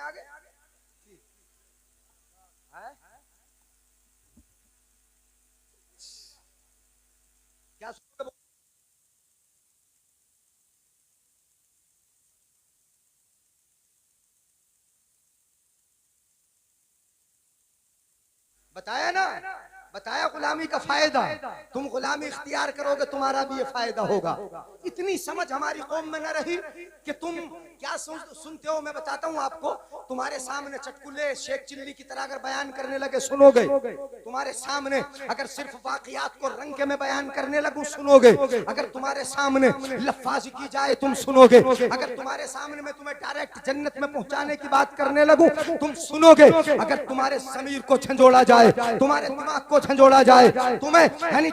आगे क्या बताया ना, बताया गुलामी का फायदा। तुम गुलामी इख्तियार करोगे तुम्हारा भी ये फायदा होगा। इतनी समझ हमारी कौम में न रही कि तुम क्या सुनते हो। मैं बताता हूँ आपको, तुम्हारे सामने चटकुले शेख चिल्ली की तरह अगर बयान करने लगे सुनोगे, तुम्हारे सामने अगर सिर्फ वाकयात को रंग के में बयान करने लगूं सुनोगे, अगर तुम्हारे सामने लफ्फाजी की जाए तुम सुनोगे, अगर तुम्हारे सामने मैं तुम्हें डायरेक्ट जन्नत में पहुंचाने की बात करने लगूं तुम सुनोगे, अगर तुम्हारे ज़मीर को झंझोड़ा जाए, तुम्हारे दिमाग को झंझोड़ा जाए, तुम्हें यानी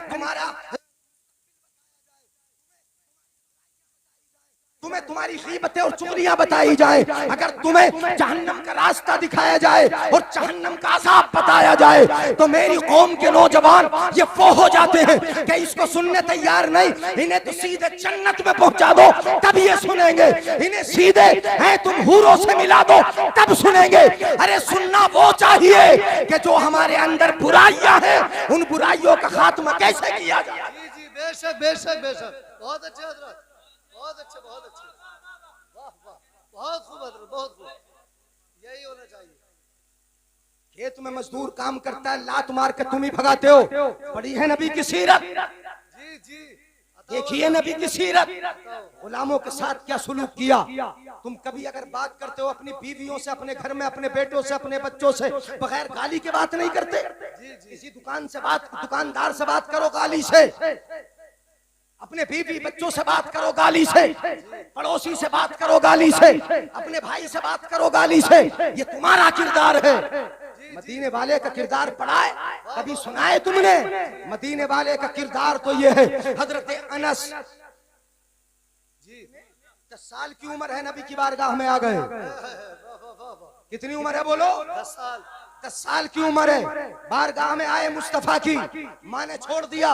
तुम्हें तुम्हारी गीबतें और चुगलियां बताई जाए, अगर तुम्हें जहन्नम का रास्ता दिखाया जाए और जहन्नम का अज़ाब बताया जाए, तो मेरी कौम के नौजवान ये वो हो जाते हैं कि इसको सुनने तैयार नहीं। इन्हें तो सीधे जन्नत में पहुंचा दो तब ये सुनेंगे, इन्हें सीधे है तुम हूरों से मिला दो तब सुनेंगे। अरे सुनना वो चाहिए कि जो हमारे अंदर बुराइयां हैं उन बुराइयों का खात्मा कैसे किया जाए। जी बेशक बेशक बेशक, बहुत अच्छे हजरत, बहुत अच्छे, बहुत अच्छे, वाह वाह, बहुत खूब हजरत, बहुत खूब, यही होना चाहिए। खेत में मजदूर काम करता है, लात मार के तुम ही भगाते हो। पढ़ी है नबी की सीरत, जी जी, देखिए नबी की सीरत, गुलामों के साथ क्या सुलूक किया। तुम कभी अगर बात करते हो अपनी बीवियों से, अपने घर में अपने बेटों से, अपने बच्चों से, बगैर गाली के बात नहीं करते। किसी दुकान से बात, दुकानदार से बात करो गाली से, अपने बीवी बच्चों से बात करो गाली से, पड़ोसी से बात करो गाली से, अपने भाई से बात करो गाली से। ये तुम्हारा किरदार है। मदीने वाले का किरदार पढ़ा है, कभी सुना है तुमने? मदीने वाले का किरदार तो ये है। हजरत अनस जी 10 साल की उम्र है, नबी की बारगाह में आ गए। कितनी उम्र है बोलो? 10 साल। 10 साल की उम्र है, बारगाह में आए मुस्तफा की। माँ ने छोड़ दिया,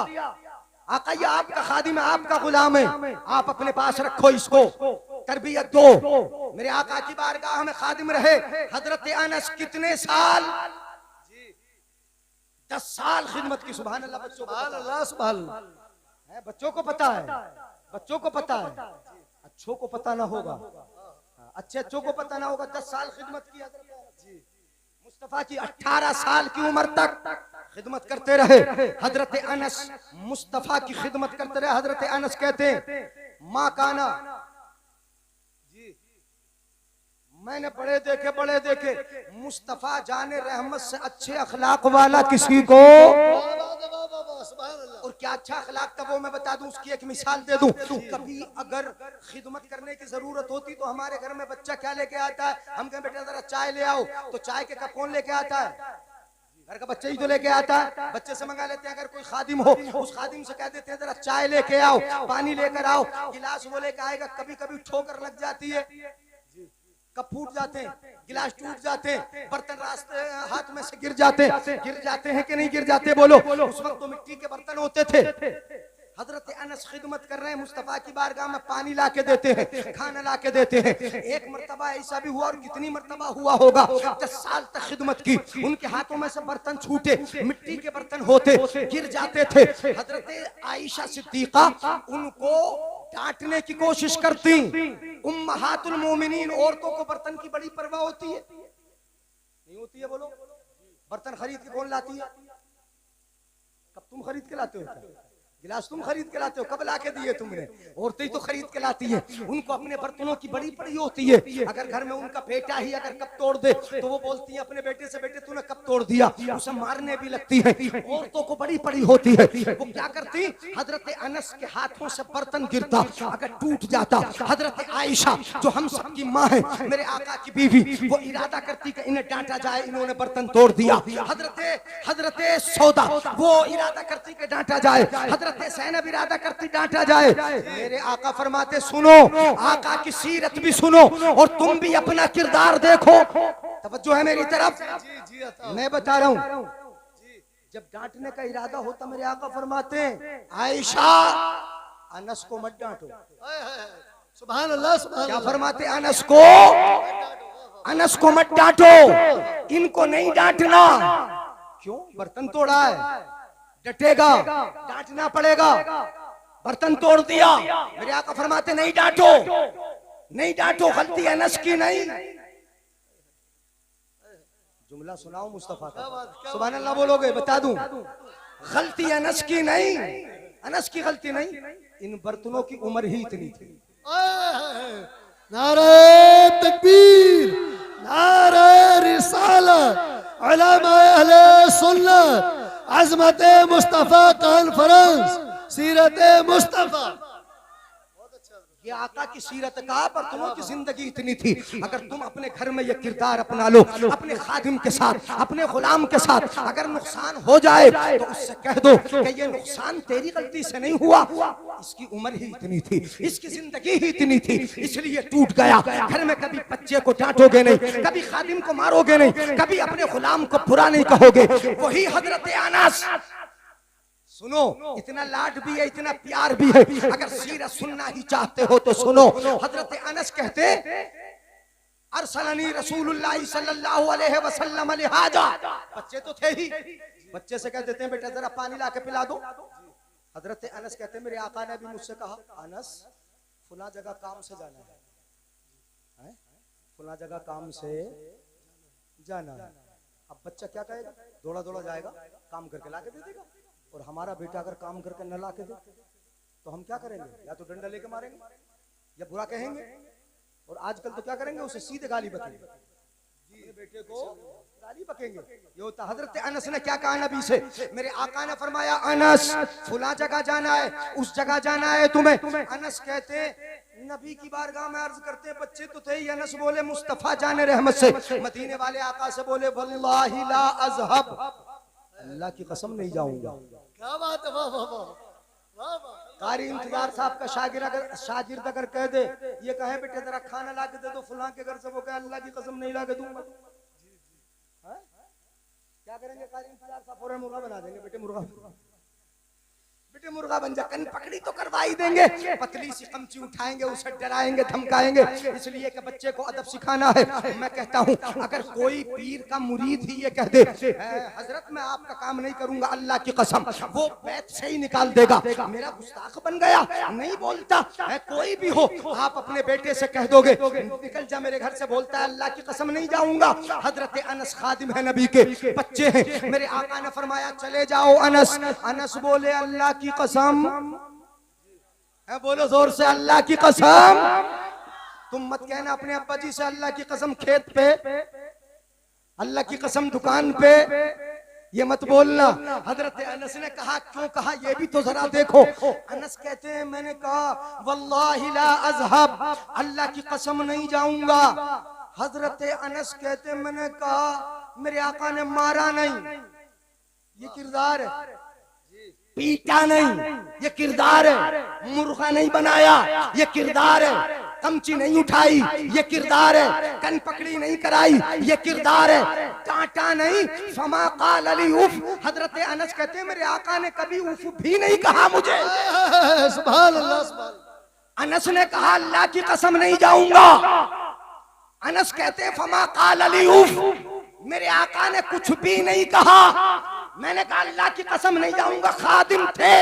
आका ये आपका खादिम है, आपका गुलाम है, आप अपने पास रखो, इसको तरबियत दो। मेरे आका की बारगाह में खादिम रहे। हजरत अनस कितने साल? 10 साल खिदमत की। सुभान अल्लाह। बच्चों को सुभान अल्लाह, सुभान अल्लाह है, बच्चों को पता है, बच्चों को पता है, अच्छों को पता ना होगा, अच्छे अच्छों को पता ना होगा। 10 साल खिदमत की हजरत मुस्तफा की। 18 साल की उम्र तक खिदमत करते रहे हजरत अनस, मुस्तफा की खिदमत करते रहे। हजरत अनस कहते हैं माँ काना जी, मैंने बड़े देखे मुस्तफा जाने रहमत से अच्छे अखलाक वाला किसी को, और क्या अच्छा अखलाक था वो मैं बता दूं, उसकी एक मिसाल दे दूं। कभी अगर खिदमत करने की जरूरत होती तो हमारे घर में बच्चा क्या लेके आता है, हम कहें बेटा जरा चाय ले आओ, तो चाय के कप कौन लेके आता है? घर का बच्चा ही तो लेके आता है। बच्चे से मंगा लेते हैं, अगर कोई खादिम हो उस खादिम से कह देते हैं जरा चाय लेके आओ, पानी लेकर आओ, गिलास वो लेकर आएगा। कभी कभी ठोकर लग जाती है, कप फूट जाते हैं, गिलास टूट जाते हैं, बर्तन रास्ते हाथ में से गिर जाते हैं कि नहीं गिर जाते बोलो? उस वक्त तो मिट्टी के बर्तन होते थे। हजरत अनस खिदमत कर रहे हैं, मुस्तफा की बारगाह में पानी ला के देते हैं, खाना ला के देते हैं। एक मर्तबा ऐसा भी हुआ, और कितनी मर्तबा हुआ होगा, 10 साल तक खिदमत की, उनके हाथों में से बर्तन छूटे, मिट्टी के बर्तन होते, गिर जाते थे। हजरत आयशा सिद्दीका उनको डांटने की कोशिश करती। उम्महातुल मोमिनीन, औरतों को बर्तन की बड़ी परवाह होती है, नहीं होती है बोलो? बर्तन खरीद के कौन लाती है? कब तुम खरीद के लाते हो? गिलास तुम खरीद के लाते हो? कब ला के दिए तुमने? औरतें तो खरीद के लाती है। उनको अपने बर्तनों की बड़ी पड़ी होती है। अगर घर में उनका बेटा ही अगर कप तोड़ दे तो वो बोलती है अपने बेटे से, बेटे तूने कप तोड़ दिया, उसे मारने भी लगती है। औरतों को बड़ी पड़ी होती है। वो क्या करती, हजरत अनस के हाथों से बर्तन गिरता, अगर टूट जाता, हजरत आयशा जो हम सबकी माँ है, मेरे आका की बीवी, वो इरादा करती कि इन्हें डांटा जाए, इन्होंने बर्तन तोड़ दिया। हजरत सौदा वो इरादा करती कि डांटा जाए, हजरत ज़ैनब इरादा करती डांटा जाए। मेरे आका फरमाते सुनो, आका की सीरत भी सुनो और तुम भी अपना किरदार देखो। तवज्जो है मेरी तरफ? मैं बता रहा हूँ, जब डांटने का इरादा होता मेरे आका फरमाते हैं आयशा अनस को मत डांटो। सुभान अल्लाह, सुभान क्या अल्लाह। फरमाते? अनस को, अनस को मत डांटो, इनको नहीं डांटना। क्यों? बर्तन तोड़ा है, डटेगा, डांटना पड़ेगा। बर्तन तोड़ दिया, मेरे आका फरमाते नहीं डांटो, नहीं डांटो, गलती अनस की नहीं। जुमला सुनाओ मुस्तफा का, सुभान अल्लाह बोलोगे? बता दूं, गलती अनस की नहीं, अनस की गलती नहीं, इन बर्तनों की उम्र ही इतनी थी। नारे तकबीर, नारे रिसालत, उलमा अहले सुन्नत, अज़मत मुस्तफा कॉन्फ्रेंस, सीरत मुस्तफा। ये आका की सीरत का, बर्तनों की जिंदगी इतनी थी। अगर तुम अपने घर में ये किरदार अपना लो, अपने खादिम के साथ, अपने गुलाम के साथ, अगर नुकसान हो जाए तो उससे कह दो कि ये नुकसान तेरी गलती से नहीं हुआ, इसकी उम्र ही इतनी थी, इसकी जिंदगी ही इतनी थी, इसलिए टूट गया। घर में कभी बच्चे को डांटोगे नहीं, कभी खादिम को मारोगे नहीं, कभी अपने गुलाम को बुरा नहीं कहोगे। वही हजरत अनस, सुनो, इतना लाड भी है, इतना प्यार भी है। अगर सीरत सुनना ही चाहते हो तो सुनो। हजरत अनस कहते, अरसलनी रसूलुल्लाह सल्लल्लाहु अलैहि वसल्लम लिहाजा। बच्चे तो थे ही, बच्चे से कह देते हैं बेटा जरा पानी ला के पिला दो। हजरत अनस कहते हैं मेरे आका ने भी मुझसे कहा, अनस फुला जगह काम से जाना है, फुला जगह काम से जाना है। अब बच्चा क्या कहेगा? दौड़ा दौड़ा जाएगा, काम करके ला के दे देगा। और हमारा बेटा अगर काम करके न ला के दे तो हम क्या करेंगे? या तो डंडा लेके मारेंगे या बुरा कहेंगे। और आजकल तो क्या करेंगे? उसे सीधे गाली बकेंगे, बेटे को गाली बकेंगे। ये होता। हजरत अनस ने क्या कहा नबी से? मेरे आका ने फरमाया, अनस फुला जगह जाना है, उस जगह जाना है तुम्हें। अनस कहते नबी की बारगाह में अर्ज करते, बच्चे तो थे ही। अनस बोले मुस्तफा जाने रहमत से, मदीने वाले आका से बोले, वल्लाहि ला अज़हब, अल्लाह की कसम नहीं जाऊंगा। क्या बात है, वाह वाह वाह वाह। कारी इंतजार साहब का शागिर्द अगर कह दे, ये कहे बेटे जरा खाना ला के दे दो फुला के घर से, वो कहे अल्लाह की कसम नहीं ला के दूंगा, क्या करेंगे? कारी इंतजार साहब फौरन मुर्गा बना देंगे, बेटे मुर्गा, बेटे मुर्गा बन जा। कन पकड़ी तो करवा ही देंगे, पतली सी कमची उठाएंगे, उसे डराएंगे, धमकाएंगे, इसलिए कि बच्चे को अदब सिखाना है। मैं कहता हूँ अगर कोई पीर का मुरीद ही ये कह दे, हजरत मैं आपका काम नहीं करूंगा, अल्लाह की कसम, वो बैत से ही निकाल देगा, मेरा गुस्ताख बन गया, नहीं बोलता है। कोई भी हो, आप अपने बेटे से कह दोगे निकल जा मेरे घर से, बोलता है अल्लाह की कसम नहीं जाऊंगा। हजरत अनस खादिम है नबी के, बच्चे हैं। मेरे आका ने फरमाया चले जाओ अनस। अनस बोले अल्लाह की कसम, बोलो जोर से, अल्लाह की कसम। तुम मत कहना अपने अब्बा जी से अल्लाह की कसम खेत पे, अल्लाह की कसम दुकान पे, ये मत बोलना। हजरत अनस ने कहा क्यों कहा ये भी तो जरा देखो। अनस कहते हैं मैंने कहा वल्लाहि ला अज़हब, अल्लाह की कसम नहीं जाऊंगा। हजरत अनस कहते हैं मैंने कहा मेरे आका ने मारा नहीं, ये किरदार है, पीटा नहीं, ये किरदार है, मुर्गा नहीं बनाया, ये किरदार है, कमची नहीं उठाई, ये किरदार है, कन पकड़ी नहीं कराई, ये किरदार है, डांटा नहीं, फमा काल अली उफ। हजरत अनस कहते हैं मेरे आका ने कभी उफ भी नहीं कहा मुझे। सुभान अल्लाह, सुभान। अनस ने कहा अल्लाह की कसम नहीं जाऊंगा। अनस कहते हैं फमा काल अली उफ, मेरे आका ने कुछ भी नहीं कहा। मैंने कहा अल्लाह की कसम नहीं जाऊंगा, खादिम थे,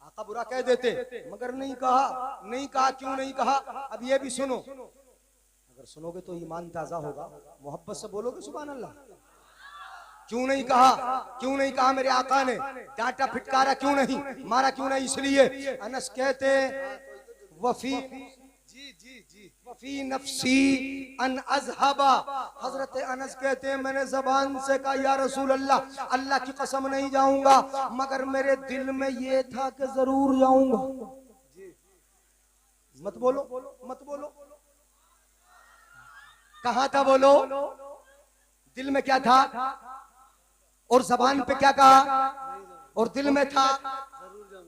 आका बुरा कह देते, मगर नहीं कहा। नहीं कहा, क्यों नहीं कहा? अब ये भी सुनो, अगर सुनोगे तो ईमान ताजा होगा, मोहब्बत से बोलोगे सुभान अल्लाह। क्यों नहीं कहा? क्यों नहीं कहा मेरे आका ने? डांटा फिटकारा क्यों नहीं? मारा क्यों नहीं? इसलिए अनस कहते वफी वफी नफ्सी अन अज़हबा। हजरत अनस कहते हैं मैंने जबान से कहा या रसूल अल्लाह, अल्लाह की कसम नहीं जाऊंगा, मगर मेरे दिल में ये था कि जरूर जाऊंगा। मत बोलो, मत बोलो, कहा था बोलो, दिल में क्या था और जबान पे क्या कहा? और दिल में था,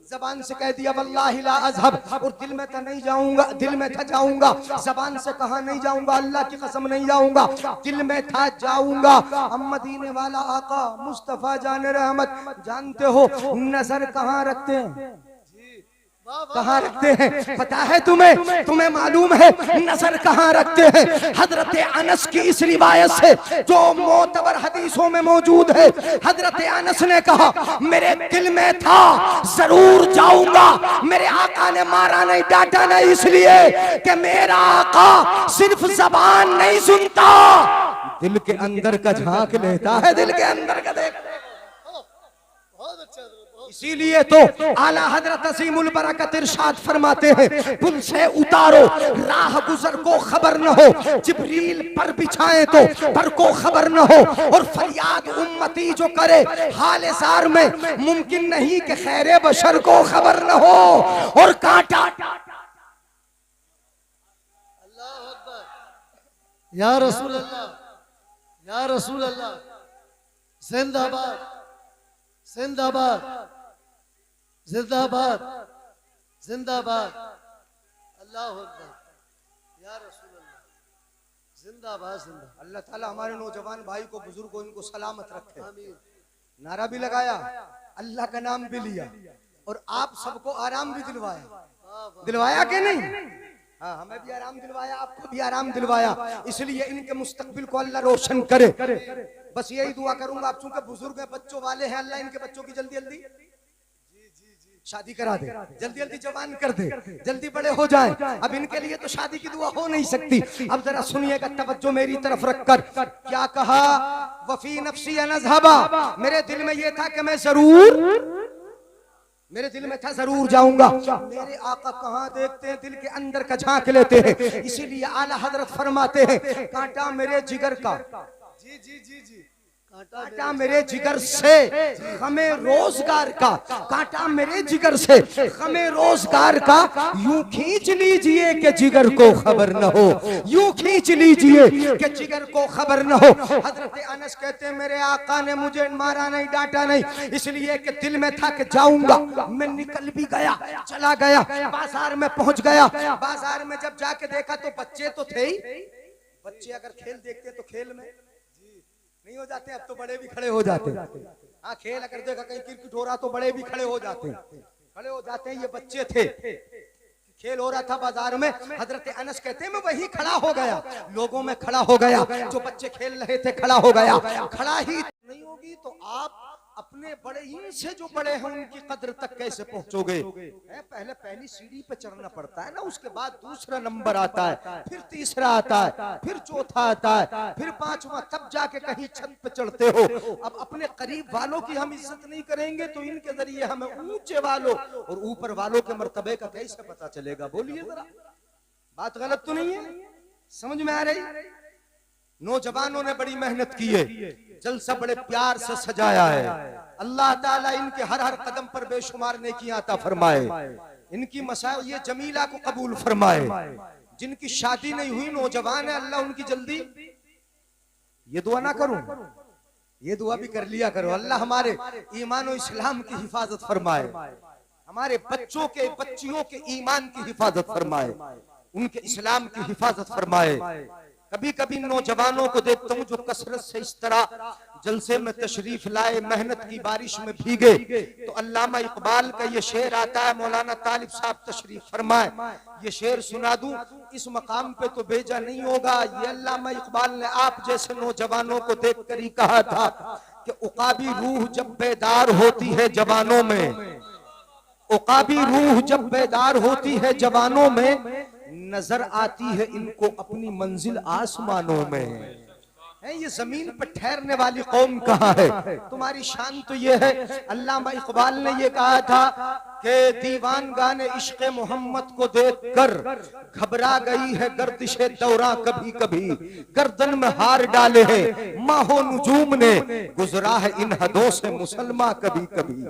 जबान से कह दिया वल्लाहि ला अज़हब, और दिल में था नहीं जाऊंगा, दिल में था जाऊंगा, जबान से कहा नहीं जाऊंगा, अल्लाह की कसम नहीं जाऊंगा, दिल में था जाऊंगा। हम मदीने वाला आका मुस्तफा जाने रहमत, जानते हो नजर कहाँ रखते हैं? कहाँ रखते हैं पता है तुम्हें? तुम्हें मालूम है नजर कहाँ रखते हैं? हजरत अनस की इस रिवायत से जो मोतबर हदीसों में मौजूद है, हजरत अनस ने कहा मेरे दिल में था जरूर जाऊंगा, मेरे आका ने मारा नहीं डांटा नहीं, इसलिए कि मेरा आका सिर्फ जबान नहीं सुनता, दिल के अंदर का झांक लेता है, दिल के अंदर का देख। बहुत अच्छा हजरत, बहुत इसीलिए तो आला हजरत असीमुल बरकत इरशाद फरमाते हैं पुल से उतारो राह गुजर को खबर न हो, जिब्रील पर बिछाए तो पर को खबर न हो, और फरियाद उम्मती जो करे हाल जार में मुमकिन नहीं कि खैरे बशर को खबर न हो, और कांटा अल्लाह अकबर, या रसूल अल्लाह, या रसूल अल्लाह, जिंदाबाद जिंदाबाद जिंदाबाद जिंदाबाद, अल्लाह अकबर, या रसूल अल्लाह, जिंदाबाद जिंदाबाद। अल्लाह ताला हमारे नौजवान भाई को बुजुर्गों इनको सलामत रखे। आमीन। नारा भी लगाया, अल्लाह का नाम भी लिया, और आप सबको आराम भी दिलवाया। वाह वाह, दिलवाया कि नहीं? हाँ, हमें भी आराम दिलवाया, आपको भी आराम दिलवाया, इसलिए इनके मुस्तकबिल को अल्लाह रोशन करे। बस यही दुआ करूंगा, आप चूंकि बुजुर्ग है, बच्चों वाले हैं, अल्लाह इनके बच्चों की जल्दी जल्दी शादी करा दे, जल्दी जल्दी जवान कर दे, जल्दी बड़े हो जाएं। अब इनके लिए तो शादी की दुआ हो नहीं सकती। अब जरा सुनिएगा तवज्जो मेरी तरफ रखकर, क्या कहा? वफी नफ्सी अनज़हबा, मेरे दिल में ये था कि मैं जरूर, मेरे दिल में था जरूर जाऊंगा। मेरे आका कहाँ देखते हैं? दिल के अंदर का झांक लेते हैं। इसीलिए आला हजरत फरमाते हैं कांटा मेरे जिगर का, जी जी जी जी, कांटा मेरे जिगर से हमें रोजगार का, कांटा मेरे जिगर से हमें रोजगार का, यूं खींच लीजिए कि जिगर को खबर न हो, यूं खींच लीजिए कि जिगर को खबर न हो। हजरत अनस कहते हैं मेरे आका ने मुझे मारा नहीं डांटा नहीं, इसलिए कि दिल में था कि जाऊंगा। मैं निकल भी गया, चला गया, बाजार में पहुंच गया। बाजार में जब जाके देखा तो बच्चे तो थे ही। बच्चे अगर खेल देखते तो खेल में नहीं हो जाते, अब तो बड़े भी खड़े हो जाते हैं। हाँ, खेल अगर देखा कहीं क्रिकेट हो रहा तो बड़े भी खड़े हो जाते हैं, खड़े हो जाते हैं। ये बच्चे थे, खेल हो रहा था बाजार में। हजरत अनस कहते हैं मैं वही खड़ा हो गया, लोगों में खड़ा हो गया, जो बच्चे खेल रहे थे खड़ा हो गया। खड़ा ही नहीं होगी तो आप अपने बड़े ही से जो बड़े हैं उनकी कदर तक कैसे पहुंचोगे? पहले पहली सीढ़ी पे चढ़ना पड़ता है ना, उसके बाद दूसरा नंबर आता है, फिर तीसरा आता है, फिर चौथा आता है, फिर पांचवा, तब जाके कहीं छत पे चढ़ते हो। अब अपने करीब वालों की हम इज्जत नहीं करेंगे तो इनके जरिए हमें ऊंचे वालों और ऊपर वालों के मर्तबे का कैसे पता चलेगा? बोलिए जरा, बात गलत तो नहीं है? समझ में आ रही? नौजवानों ने बड़ी मेहनत की है, जलसा बड़े प्यार से सजाया है। अल्लाह ताला इनके हर हर कदम पर बेशुमार नेकियां अता फरमाए, इनकी मसाइल ये जमीला को कबूल फरमाए। जिनकी शादी नहीं हुई नौजवान है, अल्लाह उनकी जल्दी, ये दुआ ना करूं, ये दुआ भी कर लिया करो, अल्लाह हमारे ईमान और इस्लाम की हिफाजत फरमाए, हमारे बच्चों के बच्चियों के ईमान की हिफाजत फरमाए, उनके इस्लाम की हिफाजत फरमाए। कभी कभी नौजवानों को देखता हूँ जो कसरत से इस तरह जलसे में तशरीफ लाए, मेहनत की बारिश में भीगे, तो अल्लामा इकबाल का ये शेर आता है, मौलाना तालिब साहब तशरीफ फरमाए, ये शेर सुना दूं। इस मकाम पे तो भेजा नहीं होगा, ये अल्लामा इकबाल ने आप जैसे नौजवानों को देखकर ही कहा था कि उकाबी रूह जब बेदार होती है जवानों में, उकाबी रूह जब बेदार होती है जवानों में, नजर आती है इनको अपनी मंजिल आसमानों में। है ये जमीन पर ठहरने वाली कौम कहाँ है? तुम्हारी शान तो ये है, अल्लामा इकबाल ने ये कहा था कि दीवान गाने इश्क़ मोहम्मद को देखकर घबरा गई है गर्दिशे दौरा, कभी कभी गर्दन में हार डाले हैं माहो नुजूम ने, गुजरा है इन हदों से मुसलमान कभी कभी,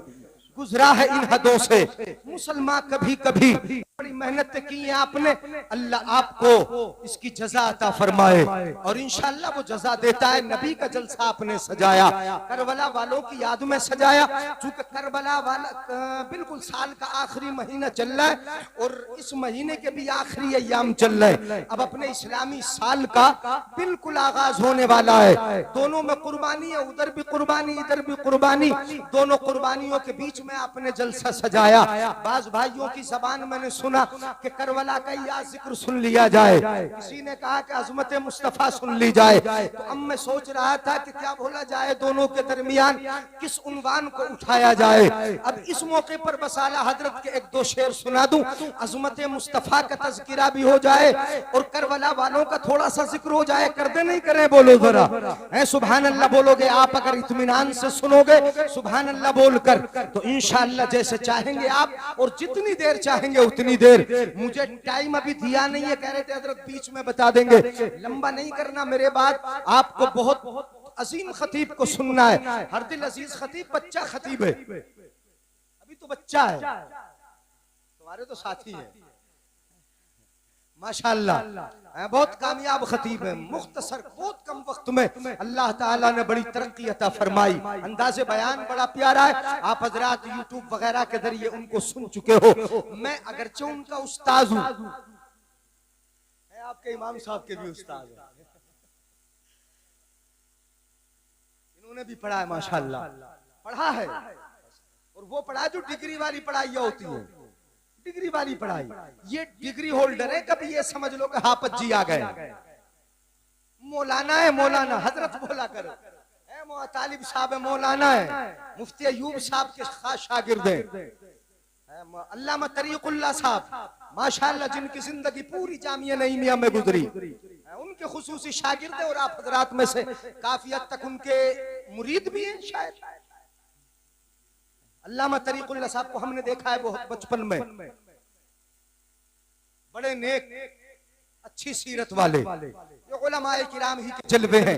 गुजरा है इन हदों से मुसलमान कभी कभी। बड़ी मेहनत की है आपने, अल्लाह आपको इसकी जजा अता फरमाए और इंशाअल्लाह वो जजा देता है। नबी का जलसा आपने सजाया, करबला वालों की याद में सजाया, चूंकि करबला वाला बिल्कुल साल का आखिरी महीना चल रहा है और इस महीने के भी आखिरी अय्याम चल रहे हैं। अब अपने इस्लामी साल का बिल्कुल आगाज होने वाला है, दोनों में कुर्बानी है, उधर भी कुर्बानी इधर भी कुर्बानी, दोनों कुर्बानियों के बीच में आपने जलसा सजाया। बाज भाइयों की जबान मैंने सुना कि करबला का या जिक्र सुन लिया जाए, किसी ने कहा कि अजमत मुस्तफा सुन ली जाए। तो अब मैं सोच रहा था कि क्या बोला जाए, दोनों के दरमियान किस उन्वान को उठाया जाए। अब इस मौके पर बस आला हजरत के एक दो शेर सुना दूं, अजमत मुस्तफा का तज़किरा भी हो जाए और करबला वालों का थोड़ा सा जिक्र हो जाए। कर दे नहीं करे, बोलो जरा है सुभान अल्लाह बोलोगे आप, अगर इत्मीनान से सुनोगे सुभान अल्लाह बोलकर, तो इंशाअल्लाह जैसे चाहेंगे आप और जितनी देर चाहेंगे उतनी देर। मुझे टाइम अभी दिया नहीं है, कह रहे थे हजरत बीच में बता देंगे, लंबा नहीं करना मेरे बात। आपको बहुत अजीम खतीब को सुनना है। हर दिल अजीज खतीब बच्चा खतीब है, अभी तो बच्चा है, तुम्हारे तो साथी है माशाअल्लाह, बहुत कामयाब खतीब है। मुख्तसर बहुत कम वक्त में अल्लाह ताला ने बड़ी तरक्की अता फरमाई। अंदाज़े बयान बड़ा प्यारा है। आप हजरात यूट्यूब वगैरह के जरिए उनको सुन चुके हो। मैं अगरचे उनका उस्ताद हूँ, आपके इमाम साहब के भी उस्ताद हैं, इन्होंने भी पढ़ा है माशाअल्लाह, पढ़ा है। और वो पढ़ा जो डिग्री वाली पढ़ाई होती है, डिग्री वाली पढ़ाई। ये डिग्री होल्डर है, कभी ये समझ लो कि हाफिज जी आ गए, मौलाना है, मौलाना हजरत बोला करो, तालिब साहब है, मौलाना है, मुफ्ती अयूब साहब के खास शागिर्द हैं, अल्लामा तरीकुल्लाह साहब माशाअल्लाह, जिनकी जिंदगी पूरी जामिया नईमिया में गुजरी, उनके खुसूसी शागिर्द है। और आप हजरात में से काफी हद तक उनके मुरीद भी हैं शायद। अल्लामा तरीकुल्लाह साहब को हमने देखा है बहुत बचपन में, बड़े नेक अच्छी सीरत वाले, ये उलमाए किराम ही के जलवे हैं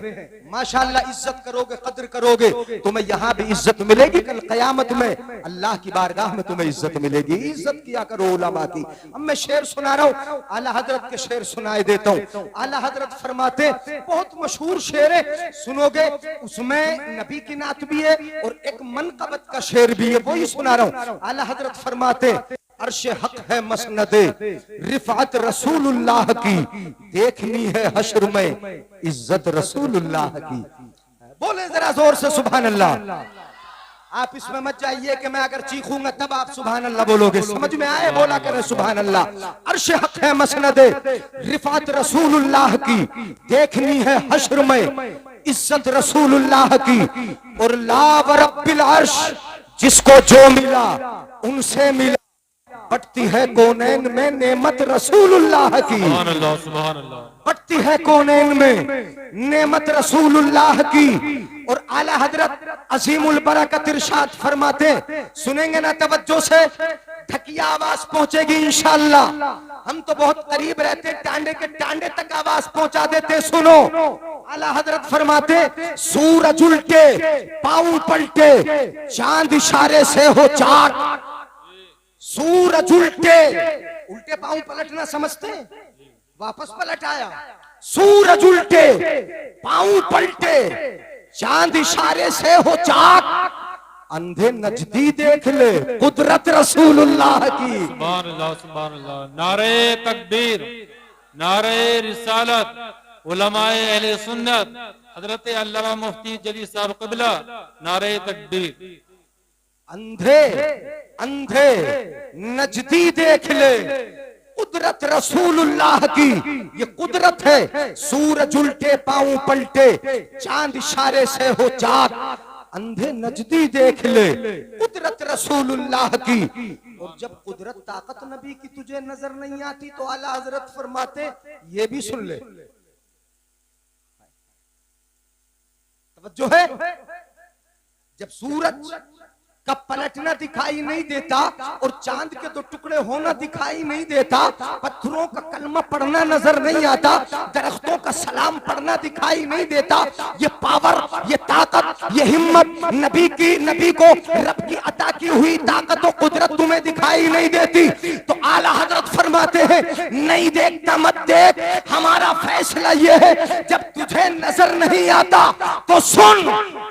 माशाअल्लाह। इज्जत करोगे, कद्र करोगे, तुम्हें यहाँ भी इज्जत मिलेगी, कल कयामत में अल्लाह की बारगाह में तुम्हें इज्जत मिलेगी। इज्जत किया करो उलमा की। अब मैं शेर सुना रहा हूँ, आला हजरत के शेर सुनाए देता हूँ। आला हजरत फरमाते, बहुत मशहूर शेर है, सुनोगे, उसमें नबी की नात भी है और एक मनकबत का शेर भी है, वही सुना रहा हूँ। आला हजरत फरमाते, अर्श हक है मसनदे रिफात रसूलुल्लाह की, देखनी है हश्र में इज्जत रसूलुल्लाह की। बोले जरा जोर से सुभान अल्लाह। आप इसमें मत जाइए कि मैं अगर चीखूंगा तब आप सुभान अल्लाह बोलोगे, समझ में आए, बोला करें सुभान अल्लाह। अर्श हक है मसनदे रिफात रसूलुल्लाह की, देखनी है हश्र में इज्जत रसूलुल्लाह की। और ला व रब्बिल अर्श, जिसको जो मिला उनसे मिला, बढ़ती है कौनैन में नेमत रसूलुल्लाह की, सुभान अल्लाह, सुभान अल्लाह। बढ़ती है कौनैन में नेमत रसूलुल्लाह की। और आला हजरत अजीमुल बरकत इरशाद फरमाते, सुनेंगे ना तवज्जो से, ढकिया आवाज पहुंचेगी इंशाअल्लाह। हम तो बहुत करीब रहते, टांडे के टांडे तक आवाज पहुंचा देते। सुनो, आला हजरत फरमाते, सूरज उल्टे पांव पलटे, चांद इशारे से हो चाक। सूरज उल्टे, उल्टे पांव पलटना समझते हैं, वापस पलट आया। सूरज उल्टे पांव पलटे, चांद इशारे से हो चाक, अंधे नजदी देख ले कुदरत रसूलुल्लाह की। सुभान अल्लाह, सुभान अल्लाह। नारे तकबीर, नारे रिसालत, उलमाए अहले सुन्नत, हजरत अल्लामा मुफ्ती जली साहब क़िबला, नारे तकबीर। अंधे अंधे नजदी देख ले कुदरत रसूलुल्लाह की, ये कुदरत है। सूरज उल्टे पांव पलटे, चांद इशारे से हो चाक, अंधे नजदी देख ले कुदरत रसूलुल्लाह की। और जब कुदरत ताकत नबी की तुझे नजर नहीं आती तो आला हजरत फरमाते, ये भी सुन ले, तवज्जो है। जब सूरज का पलटना दिखाई नहीं देता और चांद के दो टुकड़े होना दिखाई नहीं देता, पत्थरों का कलमा पढ़ना नजर नहीं आता, दरख्तों का सलाम पढ़ना दिखाई नहीं देता, ये पावर, ये ताकत, ये हिम्मत नबी को रब की अता की हुई ताकत और कुदरत तुम्हें दिखाई नहीं देती, तो आला हजरत फरमाते हैं, नहीं देखता मत देख, हमारा फैसला ये है, जब तुझे नजर नहीं आता तो सुन,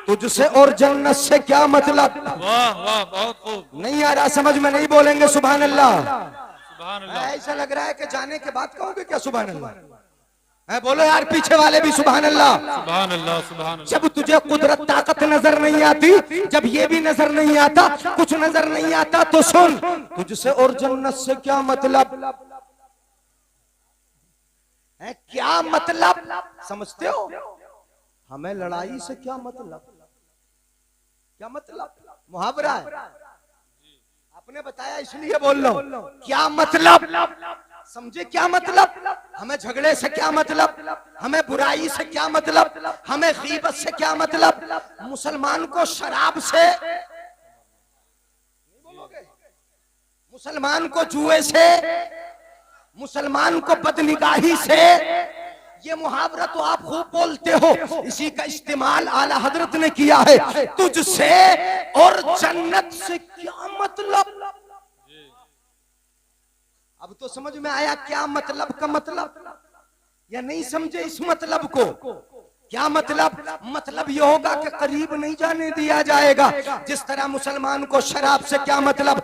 तुझसे और जन्नत से क्या मतलब। वाह वाह, बहुत खूब। नहीं आ रहा समझ में, नहीं बोलेंगे सुभान अल्लाह। सुभान अल्लाह। ऐसा लग रहा है कि जाने के बाद कहोगे क्या सुभान अल्लाह। बोलो यार पीछे वाले भी सुभान अल्लाह। सुभान अल्लाह, सुभान अल्लाह। जब तुझे कुदरत ताकत नजर नहीं आती, जब ये भी नजर नहीं आता, कुछ नजर नहीं आता, तो सुन, तुझसे और जन्नत से क्या मतलब है? क्या मतलब समझते हो? हमें लड़ाई से क्या मतलब? क्या मतलब? मुहावरा है, आपने बताया इसलिए बोल रहा हूं। क्या मतलब समझे? क्या मतलब? हमें झगड़े से क्या मतलब? हमें बुराई से क्या मतलब? हमें गीबत से क्या मतलब? मुसलमान को शराब से, मुसलमान को जुए से, मुसलमान को बदनिगाही से, ये मुहावरा तो आप खूब बोलते हो, इसी का इस्तेमाल आला हजरत ने किया है। तुझसे और जन्नत से क्या मतलब? अब तो समझ में आया क्या मतलब का मतलब, या नहीं समझे इस मतलब को? क्या मतलब? मतलब ये होगा कि करीब नहीं जाने दिया जाएगा। जिस तरह मुसलमान को शराब से क्या मतलब,